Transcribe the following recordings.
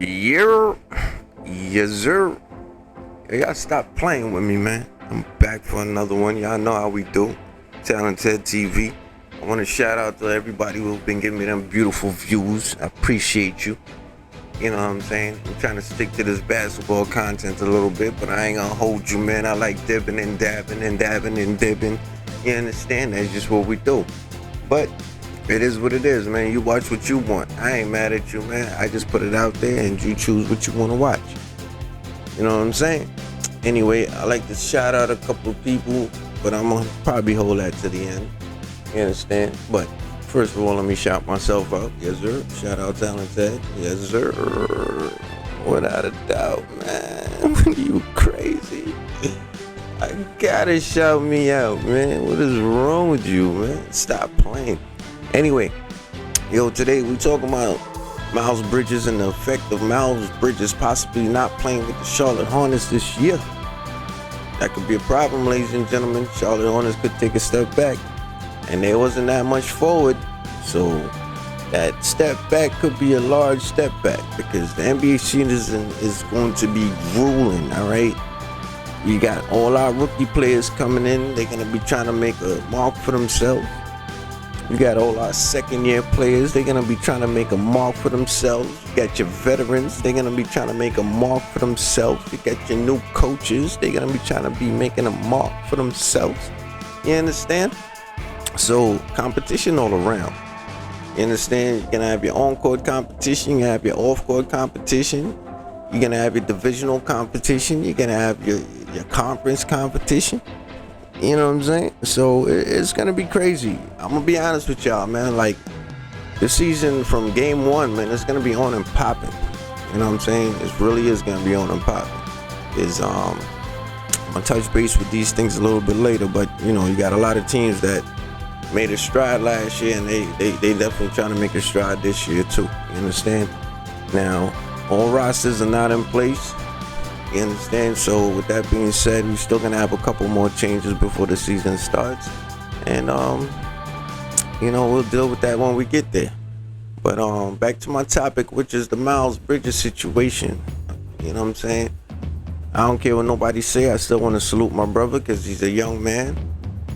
Yeah, yes, sir. Y'all stop playing with me, man. I'm back for another one. Y'all know how we do. Talented TV. I want to shout out to everybody who's been giving me them beautiful views. I appreciate you. You know what I'm saying? I'm trying to stick to this basketball content a little bit, but I ain't gonna hold you, man. I like dipping and dabbing and dabbing and dipping. You understand? That's just what we do. But it is what it is, man. You watch what you want. I ain't mad at you, man. I just put it out there and you choose what you want to watch. You know what I'm saying? Anyway, I like to shout out a couple of people, but I'm going to probably hold that to the end. You understand? But first of all, let me shout myself out. Yes, sir. Shout out Talented. Yes, sir. Without a doubt, man. You crazy. I gotta shout me out, man. What is wrong with you, man? Stop playing. Anyway, today we talking about Miles Bridges and the effect of Miles Bridges possibly not playing with the Charlotte Hornets this year. That could be a problem, ladies and gentlemen. Charlotte Hornets could take a step back, and there wasn't that much forward, so that step back could be a large step back because the NBA season is going to be grueling, all right? We got all our rookie players coming in. They're going to be trying to make a mark for themselves. You got all our second-year players. They're going to be trying to make a mark for themselves. You got your veterans. They're going to be trying to make a mark for themselves. You got your new coaches. They're going to be trying to be making a mark for themselves. You understand? So, competition all around. You understand? You're going to have your on-court competition. You're going to have your off-court competition. You're going to have your divisional competition. You're going to have your conference competition. You know what I'm saying? So it's going to be crazy. I'm going to be honest with y'all, man. Like, the season from game one, man, it's going to be on and popping. You know what I'm saying? It really is going to be on and popping. I'm going to touch base with these things a little bit later, but, you got a lot of teams that made a stride last year, and they definitely trying to make a stride this year, too. You understand? Now, all rosters are not in place. You understand? So with that being said, we're still gonna have a couple more changes before the season starts, and we'll deal with that when we get there. But back to my topic, which is the Miles Bridges situation. You know what I'm saying? I don't care what nobody say. I still want to salute my brother because he's a young man.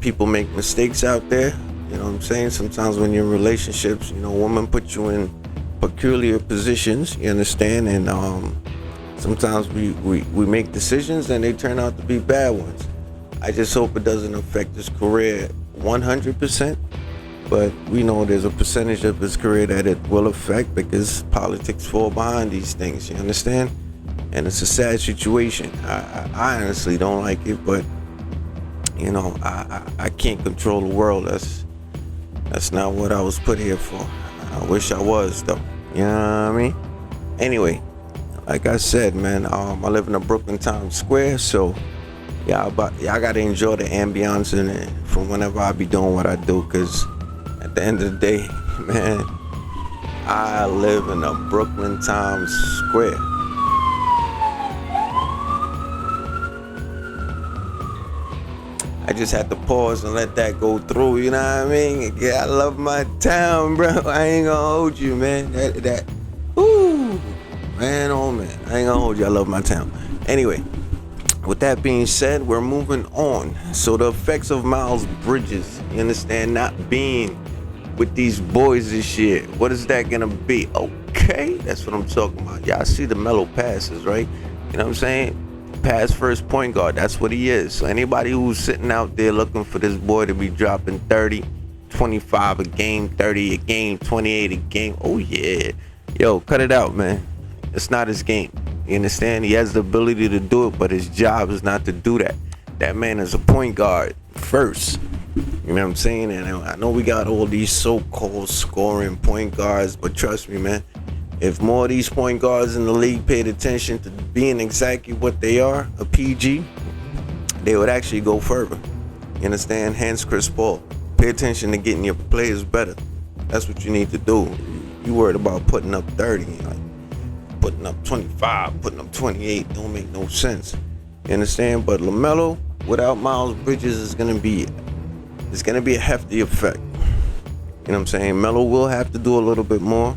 People make mistakes out there. You know what I'm saying? Sometimes when you're in relationships, women put you in peculiar positions. You understand? And sometimes we make decisions and they turn out to be bad ones. I just hope it doesn't affect his career 100%, but we know there's a percentage of his career that it will affect because politics fall behind these things, you understand? And it's a sad situation. I honestly don't like it, but I can't control the world. That's not what I was put here for. I wish I was, though. You know what I mean? Anyway, like I said, man, I live in the Brooklyn Times Square, so y'all gotta enjoy the ambiance in it from whenever I be doing what I do, because at the end of the day, man, I live in the Brooklyn Times Square. I just had to pause and let that go through, you know what I mean? Yeah, I love my town, bro. I ain't gonna hold you, man. Ooh. Man, oh man, I ain't gonna hold you. I love my town. Anyway, with that being said, we're moving on. So the effects of Miles Bridges, you understand, not being with these boys this year. What is that gonna be? Okay, that's what I'm talking about. Y'all see the mellow passes, right? You know what I'm saying? Pass first point guard. That's what he is. So anybody who's sitting out there looking for this boy to be dropping 30, 25 a game, 30 a game, 28 a game. Oh yeah. Yo, cut it out, man. It's not his game. You understand? He has the ability to do it, but his job is not to do that. That man is a point guard first. You know what I'm saying? And I know we got all these so-called scoring point guards, but trust me, man, if more of these point guards in the league paid attention to being exactly what they are, a PG, they would actually go further. You understand? Hence Chris Paul. Pay attention to getting your players better. That's what you need to do. You worried about putting up 30, putting up 25, putting up 28, don't make no sense. You understand? But LaMelo, without Miles Bridges, is gonna be a hefty effect. You know what I'm saying? Melo will have to do a little bit more.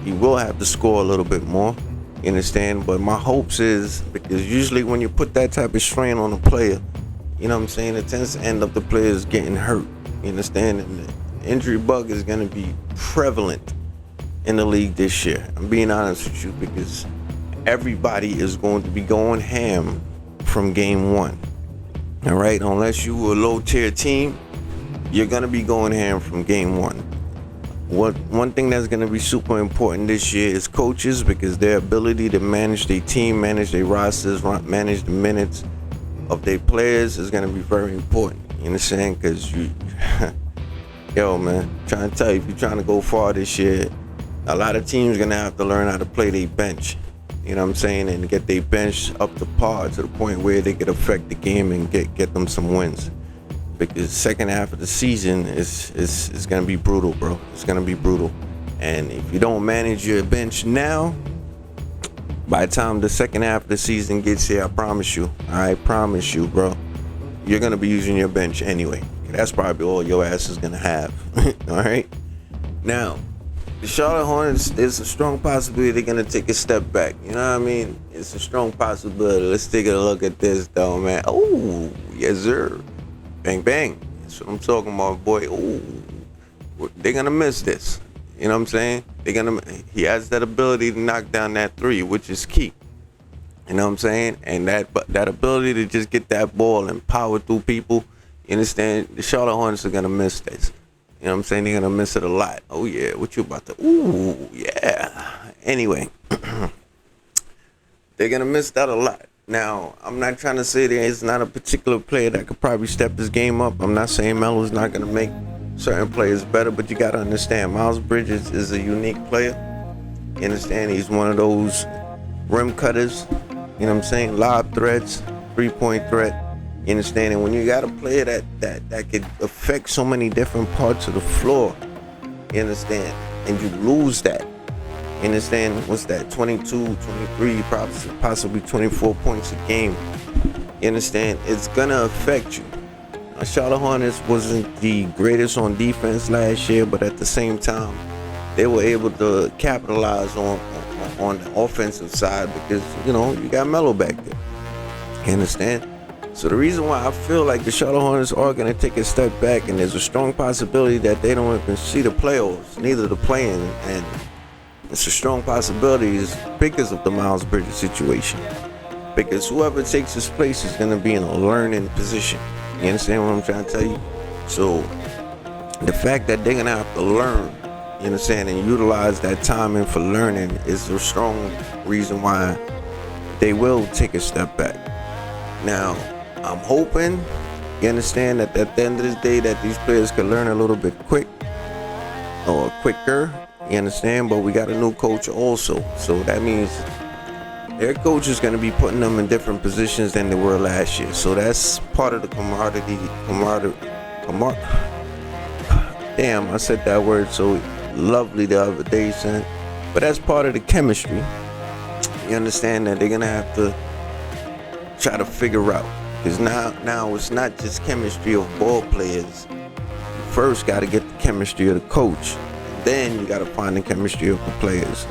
He will have to score a little bit more. You understand? But my hopes is, because usually when you put that type of strain on a player, you know what I'm saying, it tends to end up the players getting hurt. You understand? And the injury bug is going to be prevalent in the league this year. I'm being honest with you, because everybody is going to be going ham from game one. All right? Unless you were a low-tier team, you're going to be going ham from game one. One thing that's going to be super important this year is coaches, because their ability to manage their team, manage their rosters, manage the minutes of their players is going to be very important. You understand? Because yo, man, trying to tell you, if you're trying to go far this year, a lot of teams are going to have to learn how to play their bench. You know what I'm saying? And get their bench up to par to the point where they could affect the game and get them some wins. Because the second half of the season is going to be brutal, bro. It's going to be brutal. And if you don't manage your bench now, by the time the second half of the season gets here, I promise you, bro, you're going to be using your bench anyway. That's probably all your ass is going to have. All right? Now, the Charlotte Hornets, there's a strong possibility they're going to take a step back. You know what I mean? It's a strong possibility. Let's take a look at this, though, man. Oh, yes, sir. Bang, bang. That's what I'm talking about, boy. Ooh, they're going to miss this. You know what I'm saying? He has that ability to knock down that three, which is key. You know what I'm saying? And that ability to just get that ball and power through people, you understand? The Charlotte Hornets are going to miss this. You know what I'm saying? They're going to miss it a lot. Oh, yeah. What you about to? Ooh, yeah. Anyway, they're going to miss that a lot. Now, I'm not trying to say there is not a particular player that could probably step his game up. I'm not saying Melo's not going to make certain players better, but you got to understand, Miles Bridges is a unique player. You understand? He's one of those rim cutters, you know what I'm saying? Lob threats, three-point threat. You understand? And when you got a player that could affect so many different parts of the floor, you understand? And you lose that. You understand? What's that? 22, 23, possibly 24 points a game. You understand? It's going to affect you. Now, Charlotte Hornets wasn't the greatest on defense last year, but at the same time, they were able to capitalize on the offensive side because, you know, you got Melo back there. You understand? So the reason why I feel like the Charlotte Hornets are going to take a step back, and there's a strong possibility that they don't even see the playoffs, neither the play-in, and it's a strong possibility is because of the Miles Bridges situation. Because whoever takes his place is going to be in a learning position. You understand what I'm trying to tell you? So the fact that they're going to have to learn, you understand, and utilize that timing for learning is a strong reason why they will take a step back. Now, I'm hoping, you understand, that at the end of the day that these players can learn a little bit quicker. You understand? But we got a new coach also. So that means their coach is going to be putting them in different positions than they were last year. So that's part of the camaraderie. Damn, I said that word so lovely the other day, son. But that's part of the chemistry. You understand that they're going to have to try to figure out. Because now it's not just chemistry of ball players. You first got to get the chemistry of the coach. Then you got to find the chemistry of the players.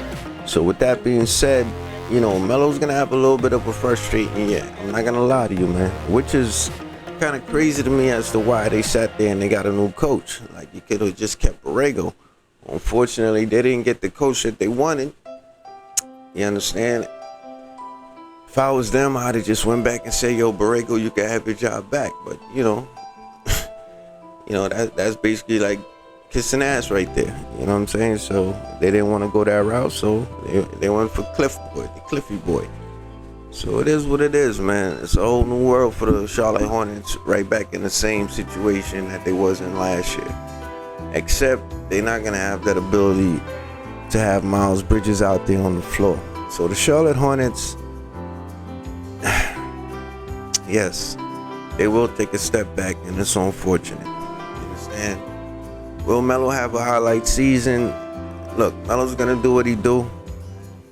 So with that being said, you know, Melo's going to have a little bit of a frustrating year. I'm not going to lie to you, man. Which is kind of crazy to me as to why they sat there and they got a new coach. Like, you could have just kept Borrego. Unfortunately, they didn't get the coach that they wanted. You understand? If I was them, I'd have just went back and said, yo, Borrego, you can have your job back. But, you know, that's basically like kissing ass right there. You know what I'm saying? So they didn't want to go that route, so they went for Cliffy boy. So it is what it is, man. It's a whole new world for the Charlotte Hornets, right back in the same situation that they was in last year. Except they're not going to have that ability to have Miles Bridges out there on the floor. So the Charlotte Hornets, yes, they will take a step back, and it's unfortunate. You understand? Will Melo have a highlight season? Look, Melo's going to do what he do.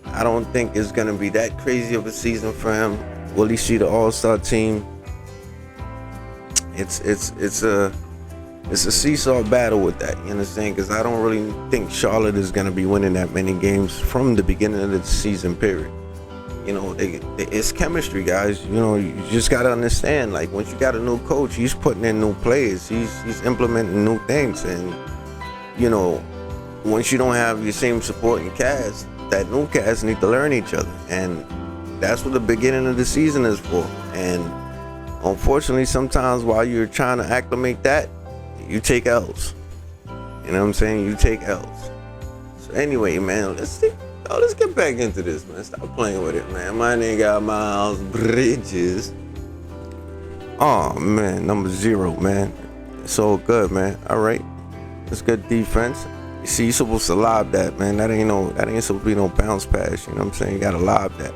I don't think it's going to be that crazy of a season for him. Will he see the All-Star team? It's it's a seesaw battle with that. You understand? Because I don't really think Charlotte is gonna be winning that many games from the beginning of the season period. You know, it's chemistry, guys. You know, you just gotta understand. Like, once you got a new coach, he's putting in new players. He's implementing new things, and you know, once you don't have your same supporting cast, that new cast need to learn each other, and that's what the beginning of the season is for. And unfortunately, sometimes while you're trying to acclimate that, you take L's. You know what I'm saying? You take L's. So anyway, man, let's get back into this, man. Stop playing with it, man. My nigga got Miles Bridges. Oh man, number 0, man. It's all good, man. All right, it's good defense. You see, you're supposed to lob that, man. That ain't supposed to be no bounce pass. You know what I'm saying? You gotta lob that.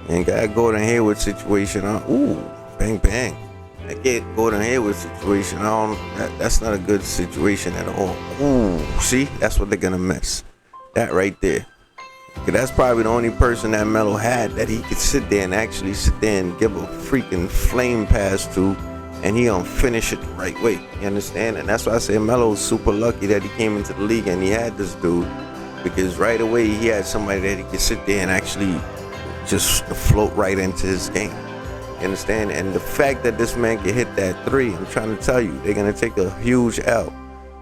And got Gordon Hayward situation. Ooh, bang bang. That Gordon Hayward situation. That's not a good situation at all. Ooh, see, that's what they're gonna miss. That right there. Cause that's probably the only person that Melo had that he could sit there and actually sit there and give a freaking flame pass to, and he don't finish it the right way. You understand? And that's why I say Melo's super lucky that he came into the league and he had this dude, because right away he had somebody that he could sit there and actually just float right into his game. You understand? And the fact that this man can hit that 3, I'm trying to tell you, they're gonna take a huge L.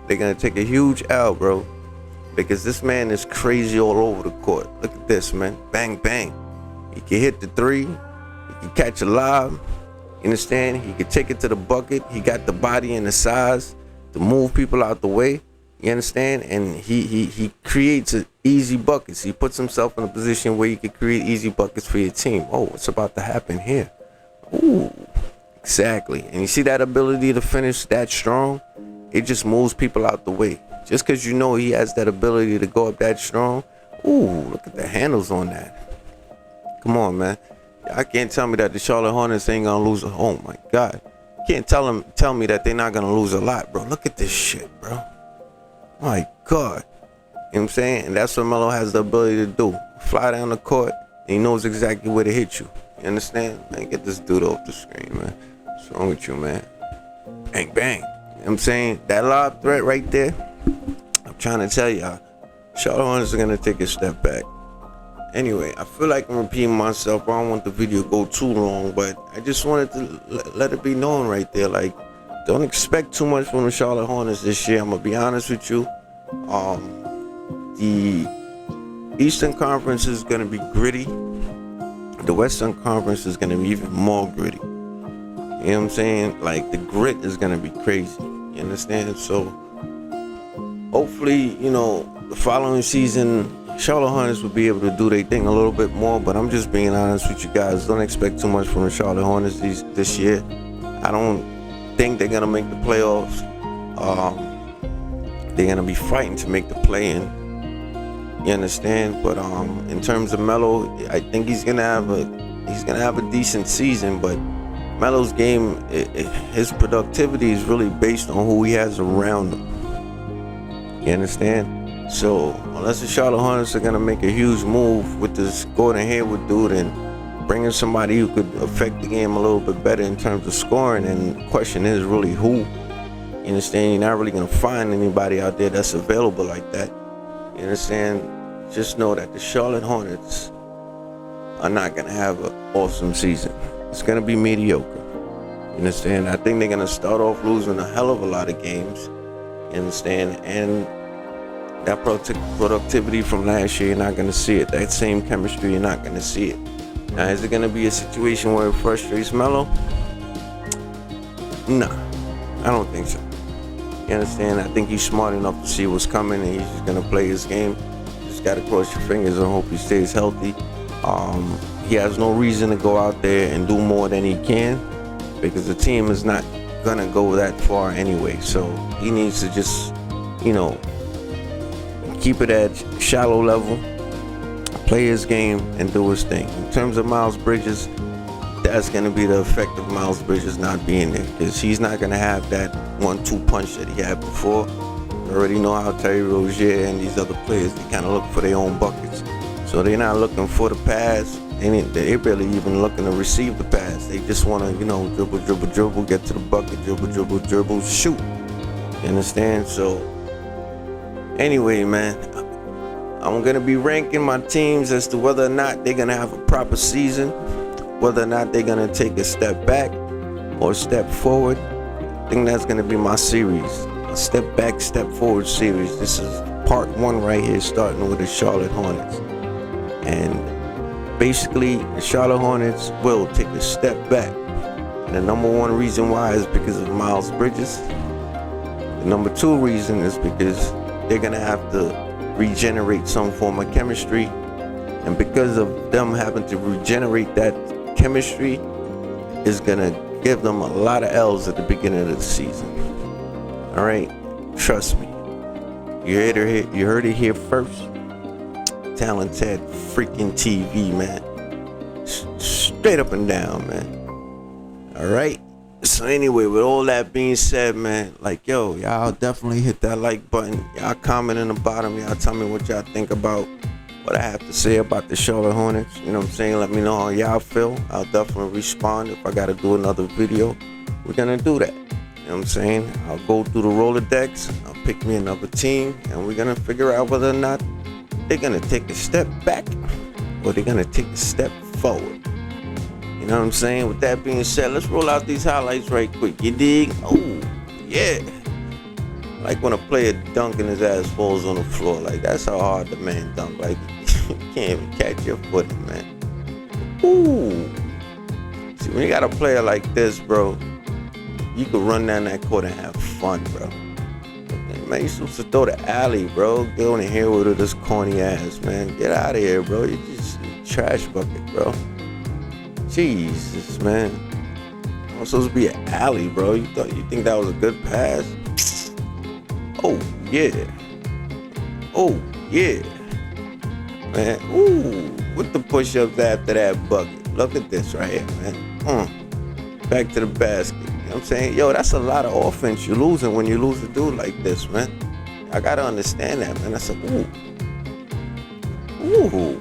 They're gonna take a huge L, bro. Because this man is crazy all over the court. Look at this, man. Bang, bang. He can hit the 3. He can catch a lob. You understand? He can take it to the bucket. He got the body and the size to move people out the way. You understand? And he creates easy buckets. He puts himself in a position where he can create easy buckets for your team. Oh, what's about to happen here? Ooh, exactly. And you see that ability to finish that strong? It just moves people out the way. Just because you know he has that ability to go up that strong. Ooh, look at the handles on that. Come on, man. I can't tell me that the Charlotte Hornets ain't gonna lose. Oh my God. You can't tell me that they're not gonna lose a lot, bro. Look at this shit, bro. My God. You know what I'm saying? And that's what Melo has the ability to do. Fly down the court, and he knows exactly where to hit you. You understand? Man, get this dude off the screen, man. What's wrong with you, man? Bang, bang. You know what I'm saying? That lob threat right there. I'm trying to tell y'all, Charlotte Hornets are gonna take a step back. Anyway, I feel like I'm repeating myself. I don't want the video to go too long, but I just wanted to let it be known right there. Like, don't expect too much from the Charlotte Hornets this year. I'm gonna be honest with you. The Eastern Conference is gonna be gritty. The Western Conference is gonna be even more gritty. You know what I'm saying? Like, the grit is gonna be crazy. You understand? So hopefully, you know, the following season, Charlotte Hornets will be able to do their thing a little bit more, but I'm just being honest with you guys. Don't expect too much from the Charlotte Hornets this year. I don't think they're going to make the playoffs. They're going to be fighting to make the play-in. You understand? But in terms of Melo, I think he's going to have a decent season, but Melo's game, his productivity is really based on who he has around him. You understand? So unless the Charlotte Hornets are gonna make a huge move with this Gordon Hayward dude and bringing somebody who could affect the game a little bit better in terms of scoring, and the question is really who. You understand? You're not really gonna find anybody out there that's available like that. You understand? Just know that the Charlotte Hornets are not gonna have an awesome season. It's gonna be mediocre. You understand? I think they're gonna start off losing a hell of a lot of games. You understand? And that productivity from last year, you're not going to see it. That same chemistry, you're not going to see it. Now, is it going to be a situation where it frustrates Melo? Nah, I don't think so. You understand? I think he's smart enough to see what's coming, and he's just going to play his game. Just got to cross your fingers and hope he stays healthy. He has no reason to go out there and do more than he can, because the team is not going to go that far anyway. So he needs to just, you know, keep it at shallow level, play his game, and do his thing. In terms of Miles Bridges, that's going to be the effect of Miles Bridges not being there, because he's not going to have that 1-2 punch that he had before. You already know how Terry Rozier and these other players, they kind of look for their own buckets. So they're not looking for the pass. They're barely even looking to receive the pass. They just want to, you know, dribble, get to the bucket, dribble, shoot. You understand? So, anyway, man, I'm going to be ranking my teams as to whether or not they're going to have a proper season, whether or not they're going to take a step back or a step forward. I think that's going to be my series. A step back, step forward series. This is part 1 right here, starting with the Charlotte Hornets. And basically, the Charlotte Hornets will take a step back. And the number 1 reason why is because of Miles Bridges. The number 2 reason is because they're going to have to regenerate some form of chemistry. And because of them having to regenerate that chemistry, is going to give them a lot of L's at the beginning of the season. All right? Trust me. You heard it here first. Talented freaking TV, man. Straight up and down, man. All right? So anyway, with all that being said, man, like, yo, y'all definitely hit that like button. Y'all comment in the bottom. Y'all tell me what y'all think about what I have to say about the Charlotte Hornets. You know what I'm saying? Let me know how y'all feel. I'll definitely respond. If I got to do another video, we're going to do that. You know what I'm saying? I'll go through the Rolodex. I'll pick me another team. And we're going to figure out whether or not they're going to take a step back or they're going to take a step forward. You know what I'm saying? With that being said, let's roll out these highlights right quick. You dig? Oh, yeah. Like when a player dunk and his ass falls on the floor. Like, that's how hard the man dunk. Like, you can't even catch your footing, man. Ooh. See, when you got a player like this, bro, you can run down that court and have fun, bro. Man, you supposed to throw the alley, bro. Get on here with this corny ass, man. Get out of here, bro. You just a trash bucket, bro. Jesus, man. I was supposed to be an alley, bro. You think that was a good pass? Oh, yeah. Oh, yeah. Man, ooh. With the push-ups after that bucket. Look at this right here, man. Back to the basket. You know what I'm saying? Yo, that's a lot of offense you're losing when you lose a dude like this, man. I gotta understand that, man. That's a ooh.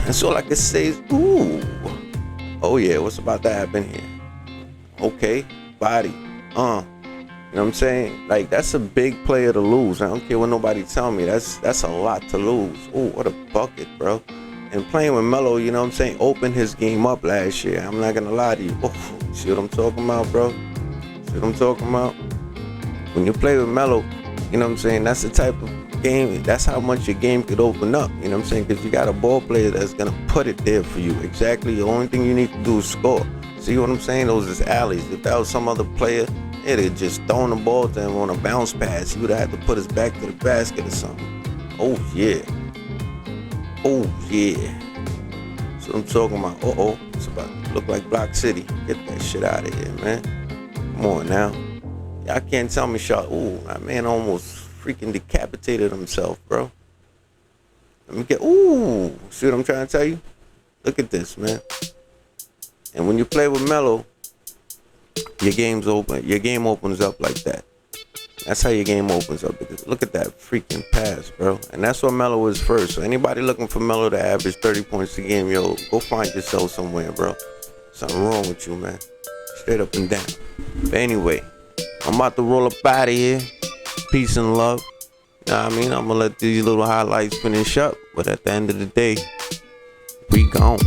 That's all I can say is, ooh. Oh, yeah, what's about to happen here? Okay, body. You know what I'm saying? Like, that's a big player to lose. I don't care what nobody tell me. That's a lot to lose. Ooh, what a bucket, bro. And playing with Melo, you know what I'm saying, opened his game up last year. I'm not going to lie to you. Oh, see what I'm talking about, bro? See what I'm talking about? When you play with Melo, you know what I'm saying, that's the type of game, that's how much your game could open up, you know what I'm saying, because you got a ball player that's gonna put it there for you. Exactly, the only thing you need to do is score. See what I'm saying? Those is alleys. If that was some other player, they'd just thrown the ball to him on a bounce pass. He would have had to put his back to the basket or something. Oh yeah. Oh yeah. That's what I'm talking about. Uh-oh, it's about to look like Block City. Get that shit out of here, man. Come on now. Y'all can't tell me shot. Ooh, that man almost freaking decapitated himself, bro. Let me get, ooh, see what I'm trying to tell you? Look at this, man. And when you play with Melo, your game opens up like that. That's how your game opens up. Because look at that freaking pass, bro. And that's what Melo is first. So anybody looking for Melo to average 30 points a game, yo, go find yourself somewhere, bro. Something wrong with you, man. Straight up and down. But anyway, I'm about to roll up out of here. Peace and love. You know what I mean? I'm going to let these little highlights finish up. But at the end of the day, we gone.